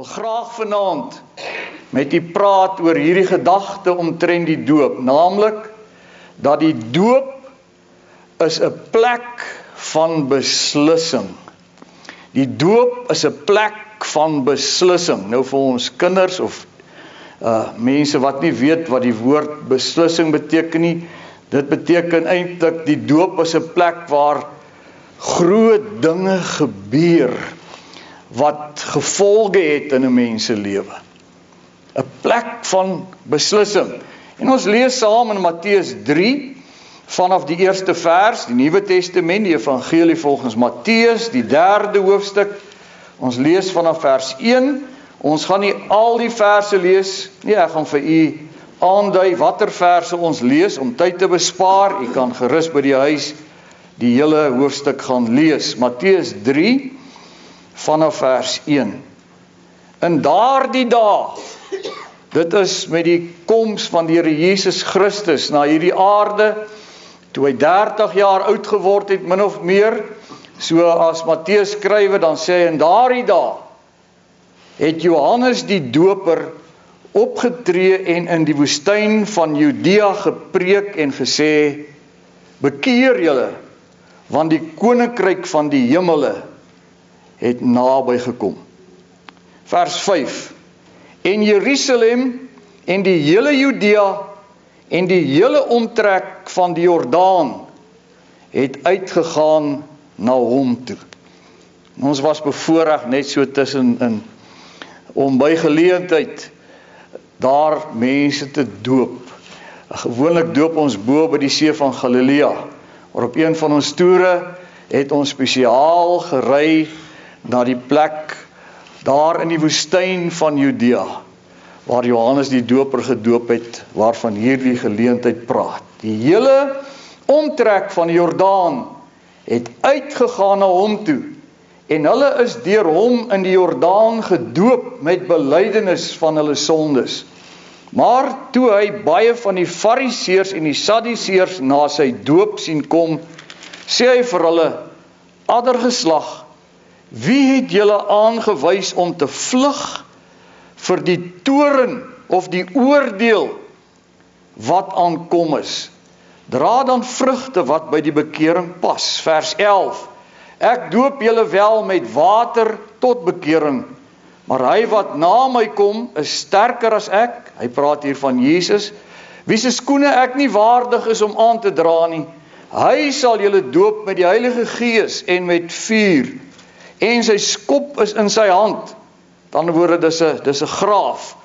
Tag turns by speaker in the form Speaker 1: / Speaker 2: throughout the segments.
Speaker 1: graag vanaand met u praat oor hierdie gedagte omtrent die doop, naamlik dat die doop is 'n plek van beslissing. Die doop is 'n plek van beslissing. Nou vir ons kinders of mense wat nie weet wat die woord beslissing beteken nie, dit beteken eintlik die doop is 'n plek waar groot dinge gebeur wat gevolge het in 'n mens se lewe. 'n Plek van beslissing. En ons lees saam in Matteus 3 vanaf die eerste vers, die Nuwe Testament, die Evangelie volgens Matteus, die 3de hoofstuk. Ons lees vanaf vers 1. Ons gaan nie al die verse lees nie, ek gaan vir u aandui watter verse ons lees om tyd te bespaar. U kan gerus by die huis die hele hoofstuk gaan lees. Matteus 3 vanaf vers 1. In daardie dae, dit is met die koms van die Here Jesus Christus na hierdie aarde, toe hy 30 jaar oud geword het, min of meer, so as Matteus skrywe, dan sê hy, in daardie dae het Johannes die Doper opgetree en in die woestyn van Judea gepreek en gesê, bekeer julle, want die koninkryk van die hemele het naby gekom. Vers 5. En Jerusalem en die hele Judea en die hele omtrek van die Jordaan het uitgegaan na hom toe. Ons was bevoorreg net so tussenin om by geleentheid daar mense te doop. Gewoonlik doop ons bo by die see van Galilea, maar op een van ons toere het ons spesiaal gery na die plek daar in die woestyn van Judea, waar Johannes die Doper gedoop het, waarvan hierdie geleentheid praat. Die hele omtrek van die Jordaan het uitgegaan na hom toe, en hulle is deur hom in die Jordaan gedoop met belydenis van hulle sondes. Maar toe hy baie van die Fariseërs en die Sadduseërs na sy doop sien kom, sê hy vir hulle, addergeslag, wie het julle aangewys om te vlug vir die toorn of die oordeel wat aankom is? Dra dan vrugte wat by die bekering pas. Vers 11. Ek doop julle wel met water tot bekering, maar hy wat na my kom is sterker as ek. Hy praat hier van Jesus, wie se skoene ek nie waardig is om aan te dra nie. Hy sal julle doop met die Heilige Gees en met vuur, en sy skop is in sy hand. Dan word dis 'n graaf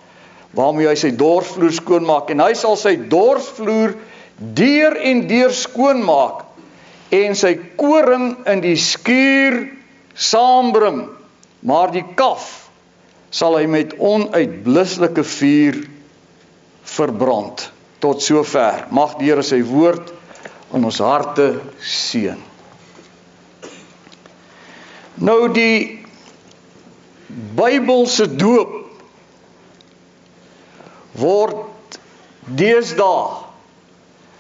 Speaker 1: waarmee hy sy dorsvloer skoonmaak, en hy sal sy dorsvloer deur en deur skoonmaak en sy koring in die skuur saambring, maar die kaf sal hy met onuitblusselike vuur verbrand. Tot sover. Mag die Here sy woord in ons harte seën. Nou die Bybelse doop word deesdae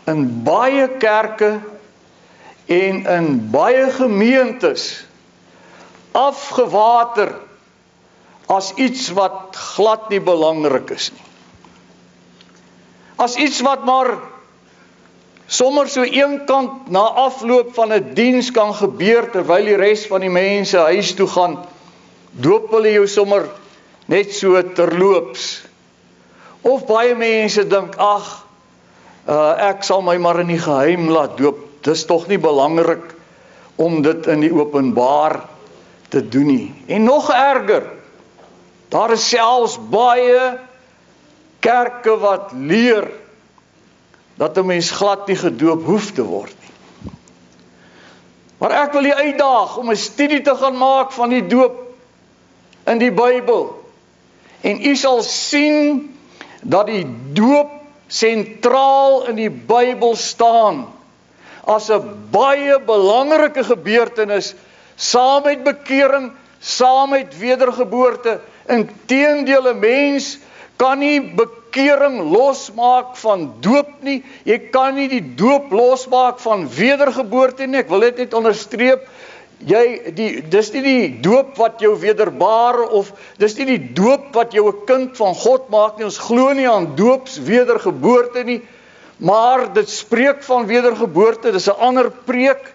Speaker 1: in baie kerke en in baie gemeentes afgewater as iets wat glad nie belangrik is nie. As iets wat maar sommer so eenkant na afloop van 'n diens kan gebeur, terwyl die res van die mense huis toe gaan, doop hulle jou sommer net so terloops. Of baie mense dink, ek sal my maar in die geheim laat doop, dis tog nie belangrik om dit in die openbaar te doen nie. En nog erger, daar is selfs baie kerke wat leer dat 'n mens glad nie gedoop hoef te word nie. Maar ek wil u uitdaag om 'n studie te gaan maak van die doop in die Bybel. En u sal sien dat die doop sentraal in die Bybel staan as 'n baie belangrike gebeurtenis, saam met bekering, saam met wedergeboorte. Inteendeel, 'n mens kan nie bekering losmaak van doop nie. Jy kan nie die doop losmaak van wedergeboorte nie. Ek wil dit net onderstreep. dis nie die doop wat jou wederbare, of dis nie die doop wat jou 'n kind van God maak nie. Ons glo nie aan doops wedergeboorte nie, maar dit spreek van wedergeboorte, dis 'n ander preek,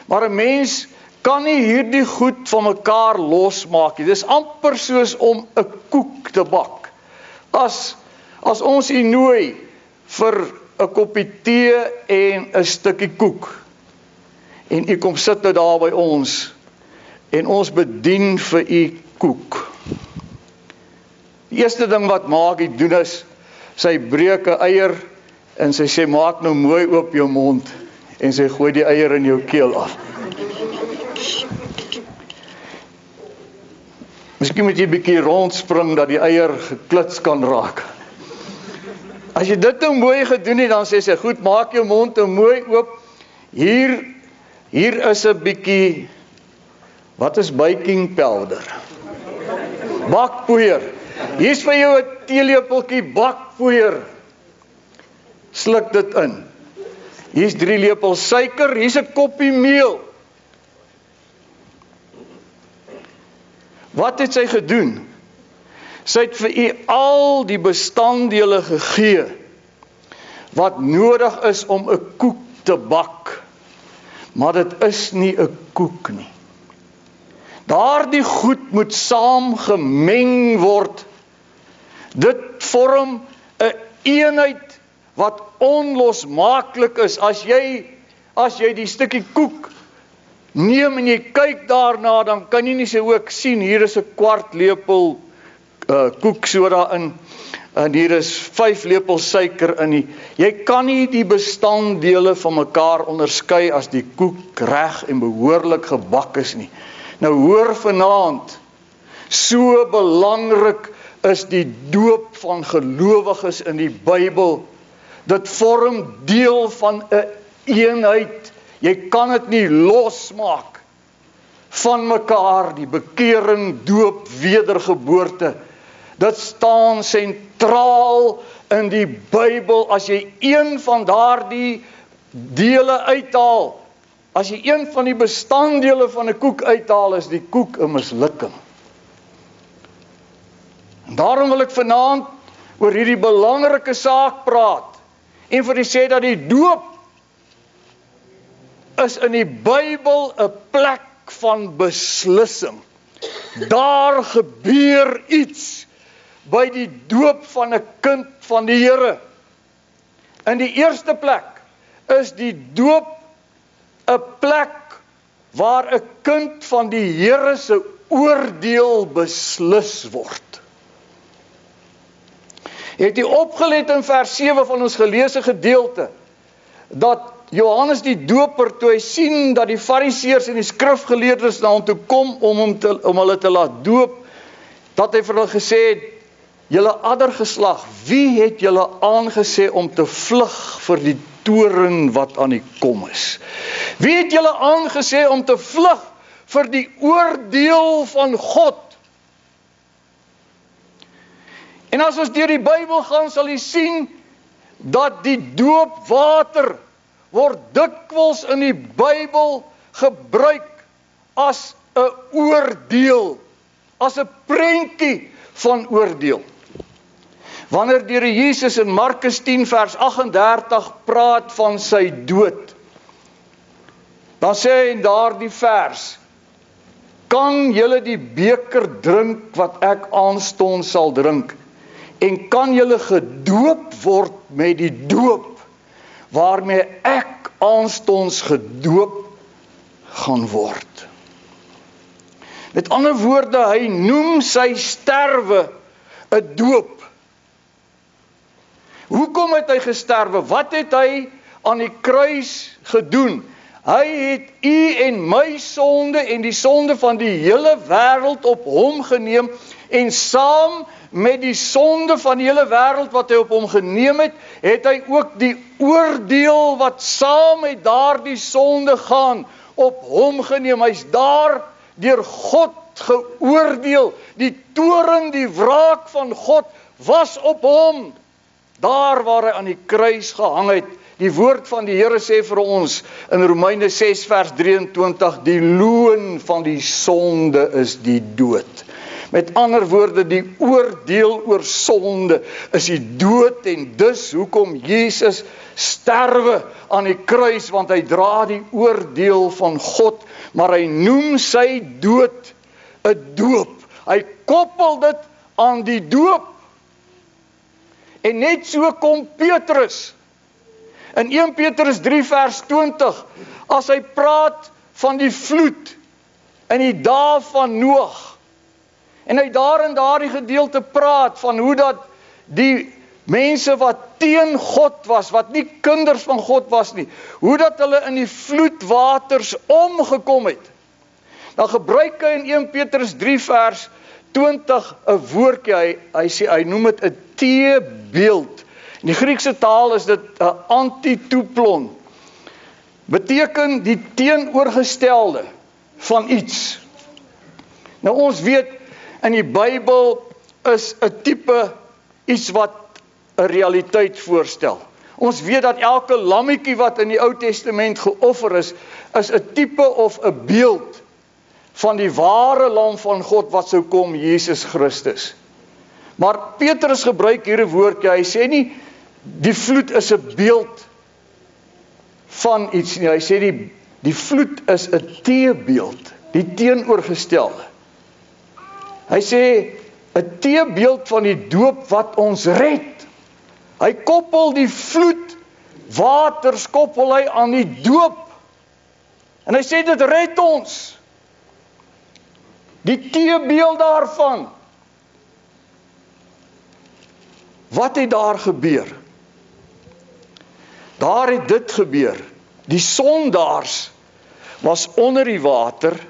Speaker 1: maar 'n mens kan nie hierdie goed van mekaar losmaak nie. Dis amper soos om 'n koek te bak. As ons u nooi vir 'n koppie tee en 'n stukkie koek, en u kom sit nou daar by ons, en ons bedien vir u koek. Die eerste ding wat Maggie doen is, sy breek 'n eier, en sy sê, maak nou mooi oop jou mond, en sy gooi die eier in jou keel af. Miskien moet jy 'n bietjie rondspring, dat die eier geklits kan raak. As jy dit nou mooi gedoen het, dan sê sy, goed, maak jou mond nou mooi oop, hier is 'n bietjie, wat is baking powder? Bakpoeier. Hier's vir jou 'n teelepeltjie bakpoeier. Sluk dit in. Hier's 3 lepels suiker, hier's 'n koppie meel. Wat het sy gedoen? Sy het vir u al die bestanddele gegee wat nodig is om 'n koek te bak. Maar dit is nie 'n koek nie. Daardie goed moet saam gemeng word. Dit vorm 'n eenheid wat onlosmaaklik is. As jy die stukkie koek neem en jy kyk daarna, dan kan jy nie sê ook sien, hier is 'n kwart lepel koeksoda in, en hier is 5 lepels suiker in nie. Jy kan nie die bestanddele van mekaar onderskei as die koek reg en behoorlik gebak is nie. Nou hoor vanaand, so belangrik is die doop van gelowiges in die Bybel. Dit vorm deel van 'n eenheid. Jy kan dit nie losmaak van mekaar, die bekering, doop, wedergeboorte. Dit staan sentraal in die Bybel. As jy een van daardie dele uithaal, as jy een van die bestanddele van 'n koek uithaal, is die koek 'n mislukking. En daarom wil ek vanaand oor hierdie belangrike saak praat, en vir u sê dat die doop is in die Bybel 'n plek van beslissing. Daar gebeur iets by die doop van 'n kind van die Here. In die eerste plek is die doop 'n plek waar 'n kind van die Here se oordeel beslis word. Het u opgelet in vers 7 van ons geleesde gedeelte, dat Johannes die Doper, toe hy sien dat die Fariseërs en die skrifgeleerdes na hom toe kom om hulle te laat doop, dat hy vir hulle gesê het, julle addergeslag, wie het julle aangesê om te vlug vir die toorn wat aan die kom is? Wie het julle aangesê om te vlug vir die oordeel van God? En as ons deur die Bybel gaan, sal jy sien dat die doopwater word dikwels in die Bybel gebruik as 'n oordeel, as 'n prentjie van oordeel. Wanneer die Here Jesus in Markus 10 vers 38 praat van sy dood, dan sê hy in daardie vers, kan julle die beker drink wat ek aanstonds sal drink, en kan julle gedoop word met die doop waarmee ek aanstonds gedoop gaan word. Met ander woorde, hy noem sy sterwe 'n doop. Hoekom het hy gesterwe? Wat het hy aan die kruis gedoen? Hy het u en my sonde en die sonde van die hele wêreld op hom geneem, en saam met die sonde van die hele wêreld wat hy op hom geneem het, het hy ook die oordeel wat saam met daardie sonde gaan, op hom geneem. Hy's daar deur God geoordeel. Die toorn, die wraak van God was op hom, daar waar hy aan die kruis gehang het, Die woord van die Here sê vir ons in Romeine 6 vers 23, die loon van die sonde is die dood. Met ander woorde, die oordeel oor sonde is die dood en dus hoekom Jesus sterwe aan die kruis, want hy dra die oordeel van God, maar hy noem sy dood 'n doop. Hy koppel dit aan die doop. En net so kom Petrus in 1 Petrus 3 vers 20, as hy praat van die vloed in die dae van Noag. En hy daar in daardie gedeelte praat van hoe dat die mense wat teen God was, wat nie kinders van God was nie, hoe dat hulle in die vloedwaters omgekom het. Dan gebruik hy in 1 Petrus 3 vers 20 'n woordjie, hy noem dit 'n teebeeld. In die Griekse taal is dit 'n antituplon. Beteken die teenoorgestelde van iets. Nou ons weet, in die Bybel is 'n tipe iets wat 'n realiteit voorstel. Ons weet dat elke lammetjie wat in die Ou Testament geoffer is 'n tipe of 'n beeld van die ware lam van God wat sou kom, Jesus Christus. Maar Petrus gebruik hier 'n woordjie, hy sê nie die vloed is 'n beeld van iets nie, hy sê die vloed is 'n teebeeld, die teenoorgestelde. Hy sê 'n teebeeld van die doop wat ons red. Hy koppel die vloed waters koppel hy aan die doop. En hy sê dit red ons. Die teebeeld daarvan. Wat het daar gebeur? Daar het dit gebeur. Die sondaars was onder die water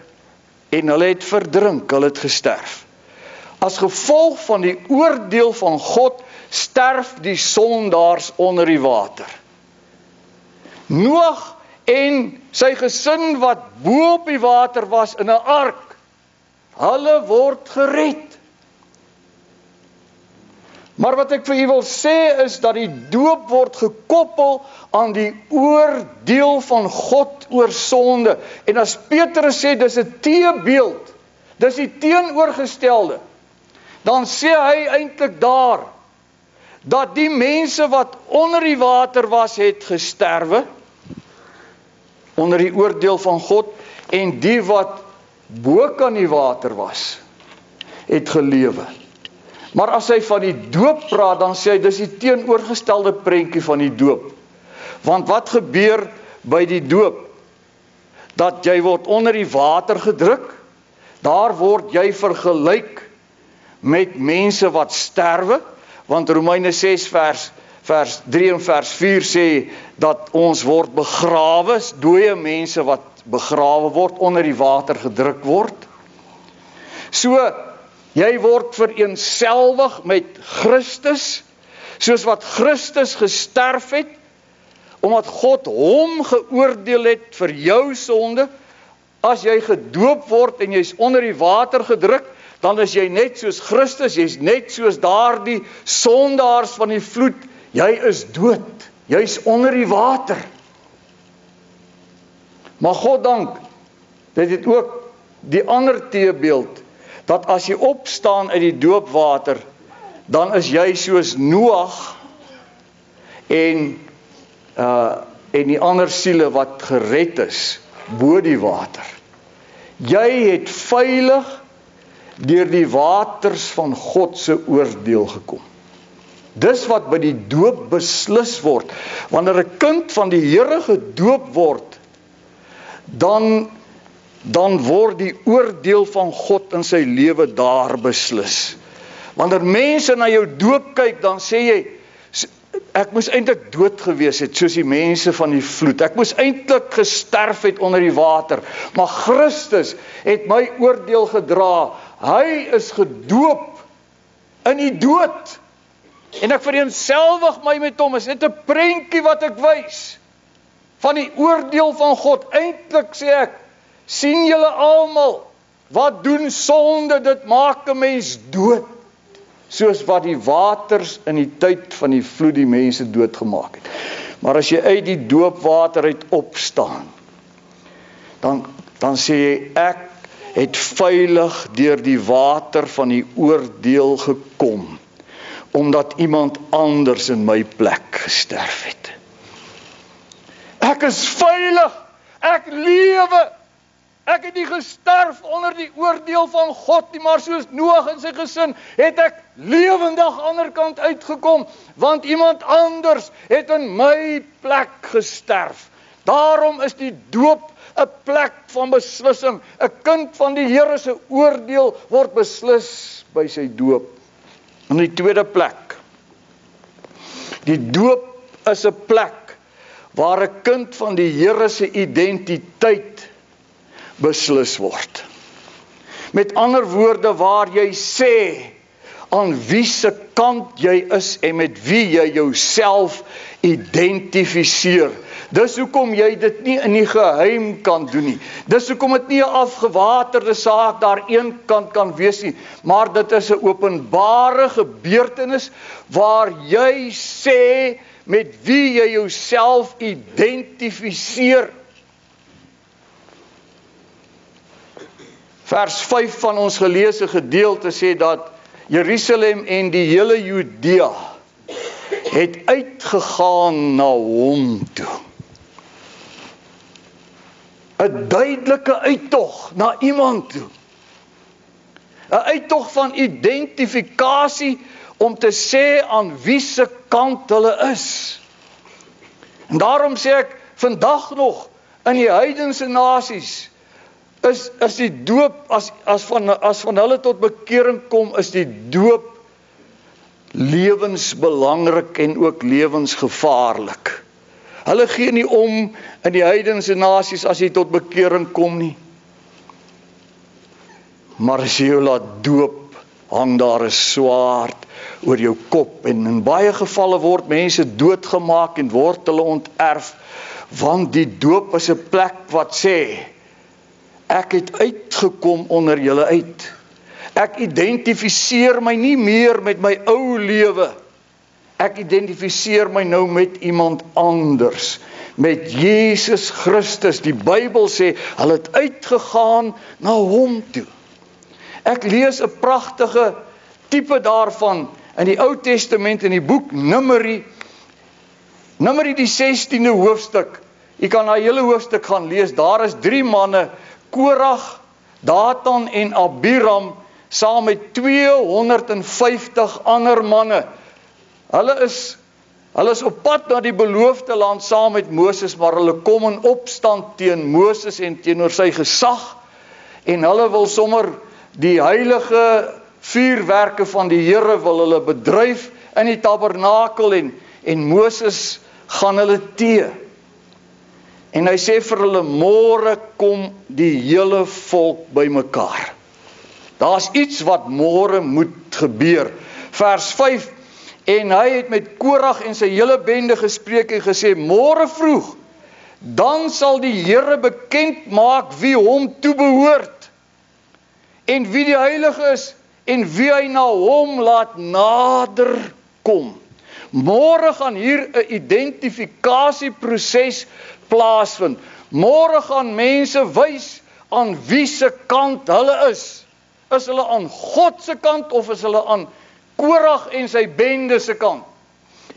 Speaker 1: en hulle het verdrink, hulle het gesterf. As gevolg van die oordeel van God sterf die sondaars onder die water. Noag en sy gesin wat bo op die water was in 'n ark, hulle word gered. Maar wat ek vir u wil sê is dat die doop word gekoppel aan die oordeel van God oor sonde. En as Petrus sê dis 'n teebeeld, dis die teenoorgestelde, dan sê hy eintlik daar dat die mense wat onder die water was het gesterwe onder die oordeel van God en die wat bo kan die water was het gelewe. Maar as hy van die doop praat, dan sê hy, dis die teenoorgestelde prentjie van die doop. Want wat gebeur by die doop? Dat jy word onder die water gedruk, daar word jy vergelyk met mense wat sterwe, want Romeine 6 vers 3 en vers 4 sê, dat ons word begrawe, dooie mense wat begrawe word, onder die water gedruk word. So, jy word vereenselwig met Christus, soos wat Christus gesterf het, omdat God hom geoordeel het vir jou sonde. As jy gedoop word en jy's onder die water gedruk, dan is jy net soos Christus, jy's net soos daardie sondaars van die vloed, jy is dood, jy's onder die water. Maar God dank, dit het ook die ander teebeeld, dat as jy opstaan uit die doopwater, dan is jy soos Noag en die ander siele wat gered is, bo die water. Jy het veilig deur die waters van God se oordeel gekom. Dis wat by die doop beslis word. Wanneer 'n kind van die Here gedoop word, dan word die oordeel van God in sy lewe daar beslis. Wanneer mense na jou doop kyk, dan sê jy, ek moes eintlik dood gewees het, soos die mense van die vloed. Ek moes eintlik gesterf het onder die water, maar Christus het my oordeel gedra. Hy is gedoop in die dood. En ek vereenselwig my met hom, is net 'n prentjie wat ek wys van die oordeel van God. Eintlik sê ek, sien julle almal, wat doen sonde, dit maak 'n mens dood. Soos wat die waters in die tyd van die vloed die mense doodgemaak het. Maar as jy uit die doopwater uit opstaan, dan sê jy, ek het veilig deur die water van die oordeel gekom, omdat iemand anders in my plek gesterf het. Ek is veilig, ek lewe, ek het nie gesterf onder die oordeel van God nie, maar soos Noag en sy gesin, het ek lewendig aan die ander kant uitgekom, want iemand anders het in my plek gesterf. Daarom is die doop 'n plek van beslissing. 'n Kind van die Here se oordeel word beslis by sy doop. In die tweede plek, die doop is 'n plek waar 'n kind van die Here se identiteit beslis word. Met ander woorde, waar jy sê aan wie se kant jy is en met wie jy jouself identifiseer. Dis hoekom jy dit nie in die geheim kan doen nie. Dis hoekom dit nie 'n afgewaterde saak daar een kant kan wees nie, maar dit is 'n openbare gebeurtenis waar jy sê met wie jy jouself identifiseer. Vers 5 van ons geleesde gedeelte sê dat Jerusalem en die hele Judea het uitgegaan na hom toe. 'n duidelike uittog na iemand toe. 'n uittog van identifikasie om te sê aan wie se kant hulle is. En daarom sê ek vandag nog in die heidense nasies is die doop as van hulle tot bekering kom, is die doop lewensbelangrik en ook lewensgevaarlik. Hulle gee nie om in die heidense nasies as jy tot bekering kom nie. Maar as jy jou laat doop, hang daar 'n swaard oor jou kop en in baie gevalle word mense doodgemaak en word hulle onterf, want die doop is 'n plek wat sê, ek het uitgekom onder julle uit. Ek identifiseer my nie meer met my ou lewe. Ek identifiseer my nou met iemand anders. Met Jesus Christus. Die Bybel sê, hulle het uitgegaan na hom toe. Ek lees 'n pragtige tipe daarvan in die Ou Testament in die boek Numeri die 16de hoofstuk. Jy kan daai hele hoofstuk gaan lees. Daar is 3 manne, Korag, Datan en Abiram, saam met 250 ander manne. Hulle is op pad na die beloofde land saam met Moses, maar hulle kom in opstand teen Moses en teenoor sy gesag, en hulle wil sommer die heilige vuurwerke van die Here wil hulle bedryf in die tabernakel, en Moses gaan hulle tee. En hy sê vir hulle, môre kom die hele volk bymekaar. Daar's iets wat môre moet gebeur. Vers 5, en hy het met Korag en sy hele bende gespreek en gesê, môre vroeg, dan sal die Here bekend maak wie hom toebehoort, en wie die heilige is, en wie hy na hom laat nader kom. Môre gaan hier 'n identifikasieproses plaasvind. Môre gaan mense wys aan wie se kant hulle is. Is hulle aan God se kant of is hulle aan Korag en sy bende se kant?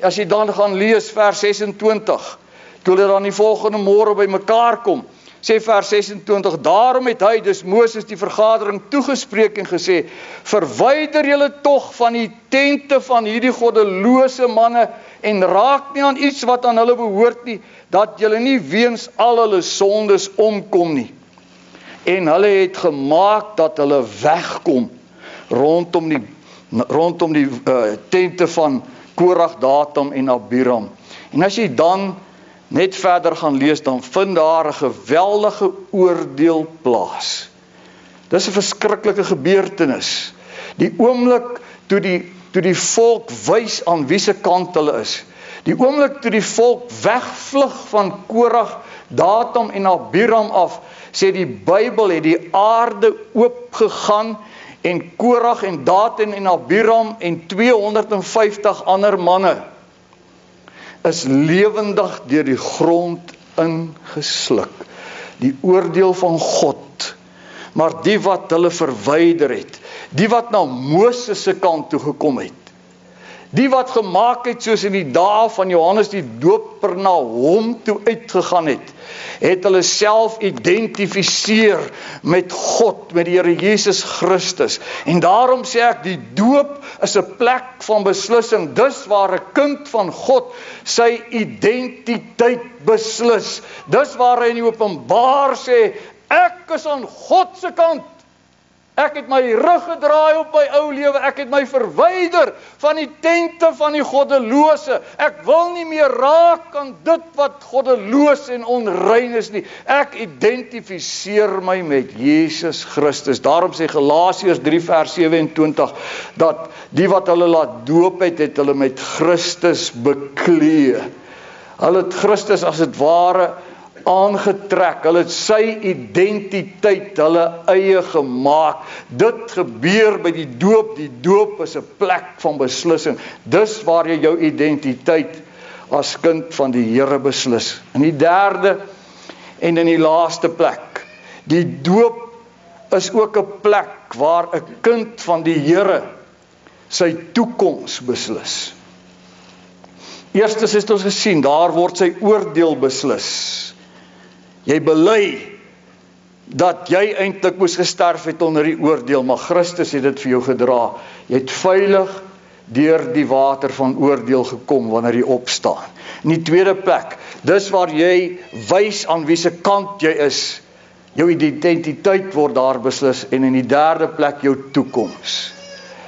Speaker 1: As jy dan gaan lees vers 26, toe hulle dan die volgende môre by mekaar kom, sê vers 26, daarom het hy, dus Moses, die vergadering toegespreek en gesê, verwyder julle tog van die tente van hierdie goddelose manne en raak nie aan iets wat aan hulle behoort nie, dat julle nie weens al hulle sondes omkom nie. En hulle het gemaak dat hulle wegkom rondom die tente van Korag, Datan en Abiram. En as jy dan net verder gaan lees, dan vind daar 'n geweldige oordeel plaas. Dis 'n verskriklike gebeurtenis. Die oomblik toe die volk wys aan wie se kant hulle is. Die oomblik toe die volk wegvlug van Korag, Datan en Abiram af, sê die Bybel het die aarde oopgegaan en Korag en Datan en Abiram en 250 ander manne is lewendig deur die grond ingesluk. Die oordeel van God. Maar die wat hulle verwyder het, die wat na Moses se kant toe gekom het, die wat gemaak het soos in die dae van Johannes die Doper na hom toe uitgegaan het hulle self identifiseer met God, met die Here Jesus Christus. En daarom sê ek, die doop is 'n plek van beslissing. Dis waar 'n kind van God sy identiteit beslis. Dis waar hy in die openbaar sê, ek is aan God se kant. Ek het my rug gedraai op my ou lewe, ek het my verwyder van die tente van die goddelose. Ek wil nie meer raak aan dit wat goddeloos en onrein is nie. Ek identifiseer my met Jesus Christus. Daarom sê Galasiërs 3 vers 27, dat die wat hulle laat doop het hulle met Christus beklee. Hulle het Christus as het ware aangetrek, hulle het sy identiteit, hulle eie gemaak. Dit gebeur by die doop is 'n plek van beslissing. Dis waar jy jou identiteit as kind van die Here beslis. In die derde en in die laaste plek, die doop is ook 'n plek waar 'n kind van die Here sy toekoms beslis. Eerstens het ons gesien, daar word sy oordeel beslis. Jy bely dat jy eintlik moes gesterf het onder die oordeel, maar Christus het dit vir jou gedra. Jy het veilig deur die water van oordeel gekom wanneer jy opstaan. In die tweede plek, dis waar jy wys aan wie se kant jy is. Jou identiteit word daar beslis, en in die derde plek jou toekoms.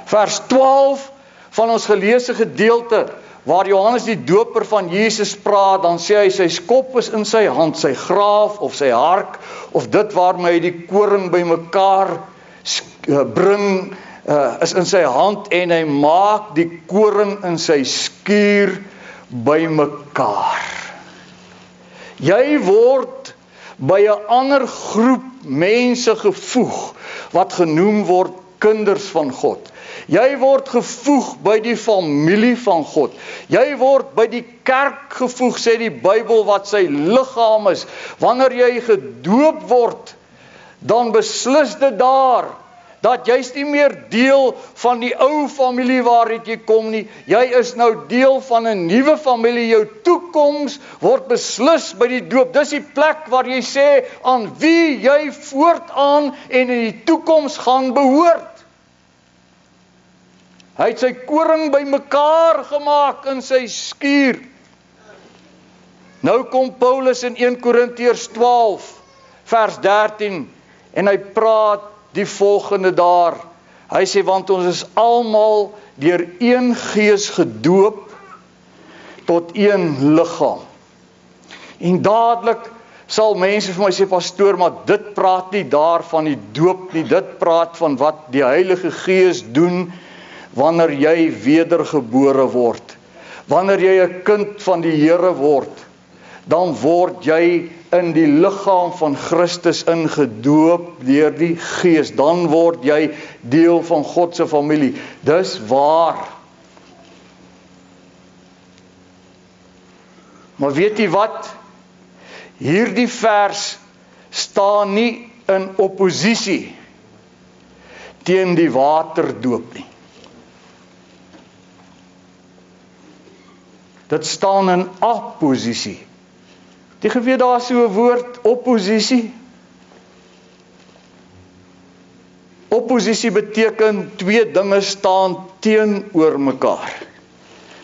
Speaker 1: Vers 12 van ons geleesde gedeelte, waar Johannes die Doper van Jesus praat, dan sê hy sy skop is in sy hand, sy graaf of sy hark, of dit waarmee hy die koring bymekaar bring, is in sy hand, en hy maak die koring in sy skuur bymekaar. Jy word by 'n ander groep mense gevoeg, wat genoem word kinders van God. Jy word gevoeg by die familie van God. Jy word by die kerk gevoeg, sê die Bybel, wat sy liggaam is. Wanneer jy gedoop word, dan beslis dit daar, dat jy's nie meer deel van die ou familie waaruit jy kom nie. Jy is nou deel van 'n nuwe familie. Jou toekoms word beslis by die doop. Dis die plek waar jy sê aan wie jy voortaan en in die toekoms gaan behoort. Hy het sy koring bymekaar gemaak in sy skuur. Nou kom Paulus in 1 Korintiërs 12 vers 13 en hy praat die volgende daar. Hy sê, want ons is almal deur een gees gedoop tot een liggaam. En dadelik sal mense vir my sê, pastoor, maar dit praat nie daar van die doop nie, dit praat van wat die Heilige Gees doen wanneer jy wedergebore word. Wanneer jy 'n kind van die Here word, dan word jy in die liggaam van Christus ingedoop deur die Gees. Dan word jy deel van God se familie. Dis waar. Maar weet jy wat? Hierdie vers staan nie in opposisie teen die waterdoop nie. Dit staan in opposisie. Jy geweet daar is so 'n woord, opposisie. Opposisie beteken twee dinge staan teenoor mekaar.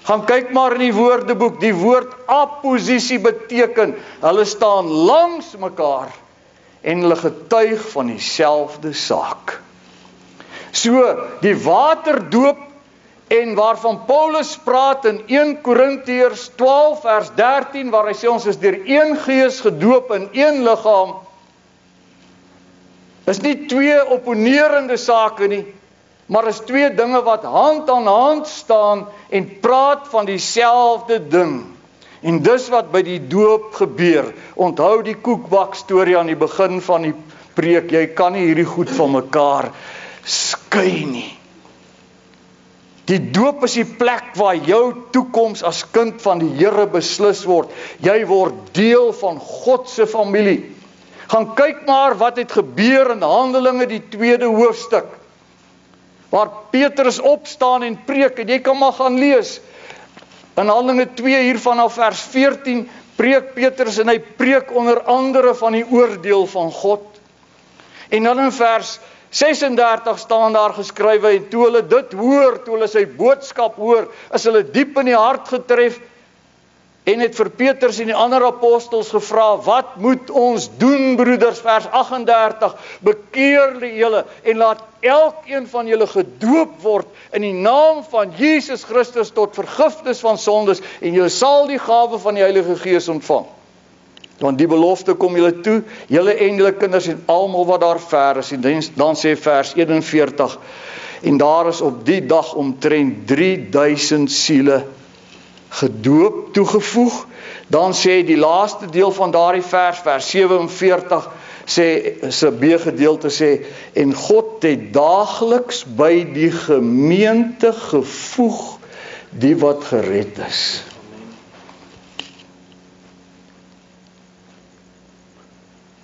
Speaker 1: Gaan kyk maar in die woordeboek, die woord opposisie beteken, hulle staan langs mekaar en hulle getuig van dieselfde saak. So, die waterdoop en waarvan Paulus praat in 1 Korintiërs 12 vers 13, waar hy sê ons is deur een gees gedoop in een liggaam, is nie twee opponerende sake nie, maar is twee dinge wat hand aan hand staan en praat van dieselfde ding. En dis wat by die doop gebeur. Onthou die koekbak storie aan die begin van die preek, jy kan nie hierdie goed van mekaar skei nie. Die doop is die plek waar jou toekoms as kind van die Here beslis word. Jy word deel van God se familie. Gaan kyk maar wat het gebeur in Handelinge die 2de hoofstuk, waar Petrus opstaan en preek, en jy kan maar gaan lees. In Handelinge 2 hier vanaf vers 14, preek Petrus en hy preek onder andere van die oordeel van God. En dan in vers 36 staan daar geskrywe, en toe hulle dit hoor, toe hulle sy boodskap hoor, is hulle diep in die hart getref, en het vir Petrus en die ander apostels gevra, wat moet ons doen, broeders? Vers 38, bekeer julle en laat elkeen van julle gedoop word in die naam van Jesus Christus tot vergifnis van sondes, en julle sal die gawe van die Heilige Gees ontvang. Want die belofte kom julle toe, julle en julle kinders en almal wat daar ver is. En dan sê vers 41, en daar is op die dag omtrent 3000 siele gedoop toegevoeg. Dan sê die laaste deel van daardie vers 47, sê, sy B-gedeelte sê, en God het daagliks by die gemeente gevoeg die wat gered is.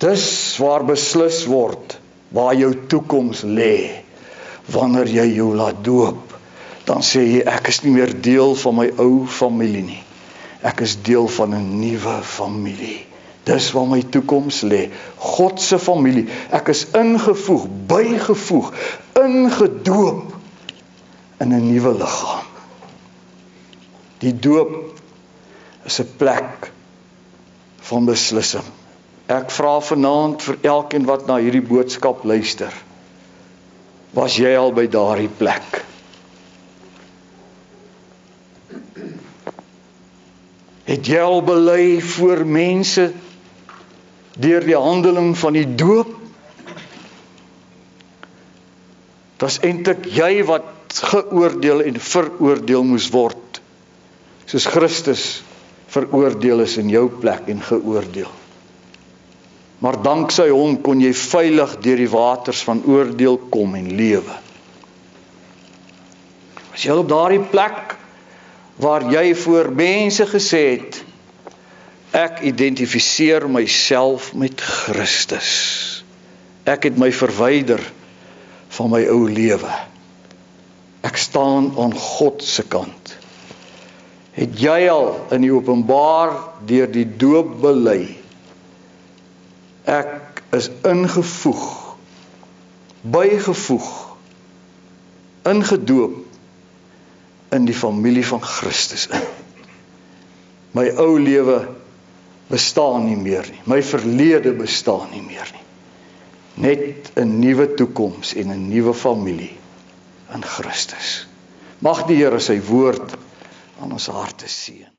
Speaker 1: Dis waar beslis word waar jou toekoms lê, wanneer jy jou laat doop. Dan sê jy, ek is nie meer deel van my ou familie nie. Ek is deel van 'n nuwe familie. Dis waar my toekoms lê. God se familie. Ek is ingevoeg, bygevoeg, ingedoop in 'n nuwe liggaam. Die doop is 'n plek van beslissing. Ek vra vanaand vir elkeen wat na hierdie boodskap luister, was jy al by daardie plek? Het jy al bely voor mense deur die handeling van die doop? Dis eintlik jy wat geoordeel en veroordeel moes word, soos Christus veroordeel is in jou plek en geoordeel. Maar danksy hom kon jy veilig deur die waters van oordeel kom en lewe. As jy op daardie plek waar jy voor mense gesê het, ek identifiseer myself met Christus. Ek het my verwyder van my ou lewe. Ek staan aan God se kant. Het jy al in die openbaar deur die doop bely, ek is ingevoeg, bygevoeg, ingedoop in die familie van Christus in. My ou lewe bestaan nie meer nie. My verlede bestaan nie meer nie. Net 'n nuwe toekoms en 'n nuwe familie in Christus. Mag die Here sy woord aan ons harte seën.